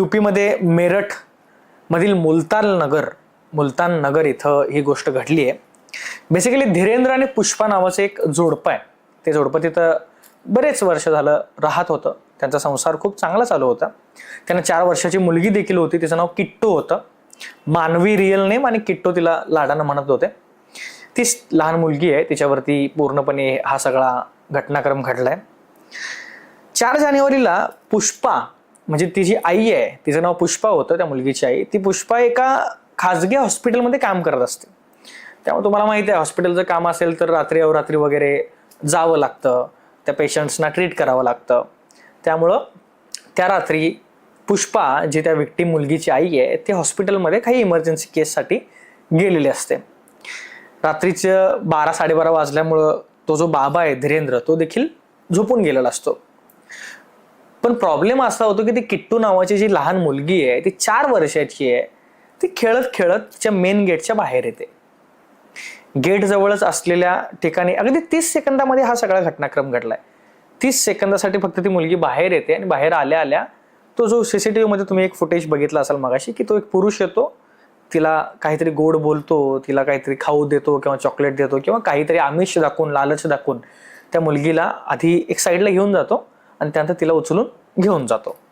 यूपीमध्ये मेरठ मधील मुलतान नगर इथं ही गोष्ट घडली आहे. बेसिकली धीरेंद्र आणि पुष्पा नावाचं एक जोडपं आहे. ते जोडपं तिथं बरेच वर्ष झालं राहत होतं. त्यांचा संसार खूप चांगला चालू होता. त्यांना 4 वर्षाची मुलगी देखील होती. तिचं नाव किट्टू होतं. मानवी रिअल नेम आणि किट्टू तिला लाडानं म्हणत होते. ती लहान मुलगी आहे, तिच्यावरती पूर्णपणे हा सगळा घटनाक्रम घडलाय. 4 जानेवारीला पुष्पा म्हणजे ती जी आई आहे, तिचं नाव पुष्पा होतं, त्या मुलगीची आई. ती पुष्पा एका खाजगी हॉस्पिटलमध्ये काम करत असते. त्यामुळे तुम्हाला माहिती आहे, हॉस्पिटलचं काम असेल तर रात्री अवरात्री वगैरे जावं लागतं, त्या पेशंट्सना ट्रीट करावं लागतं. त्यामुळं त्या रात्री पुष्पा जी त्या विक्टीम मुलगीची आई आहे, ती हॉस्पिटलमध्ये काही इमर्जन्सी केससाठी गेलेली असते. रात्रीचं 12-12:30 वाजल्यामुळं तो जो बाबा आहे धीरेंद्र, तो देखील झोपून गेलेला असतो. पण प्रॉब्लेम असा होतो की ती किट्टू नावाची जी लहान मुलगी आहे, ती 4 वर्षाची आहे. ती खेळत खेळत तिच्या मेन गेटच्या बाहेर येते. गेट जवळच असलेल्या ठिकाणी अगदी 30 सेकंदामध्ये हा सगळा घटनाक्रम घडलाय. 30 सेकंदासाठी फक्त ती मुलगी बाहेर येते आणि बाहेर आल्या आल्या तो जो सीसीटीव्ही मध्ये तुम्ही एक फुटेज बघितला असाल मगाशी, की तो एक पुरुष येतो, तिला काहीतरी गोड बोलतो, तिला काहीतरी खाऊ देतो किंवा चॉकलेट देतो किंवा काहीतरी आमिष दाखवून, लालच दाखवून त्या मुलगीला आधी एक साईडला घेऊन जातो आणि त्यानंतर तिला उचलून घेऊन जातो.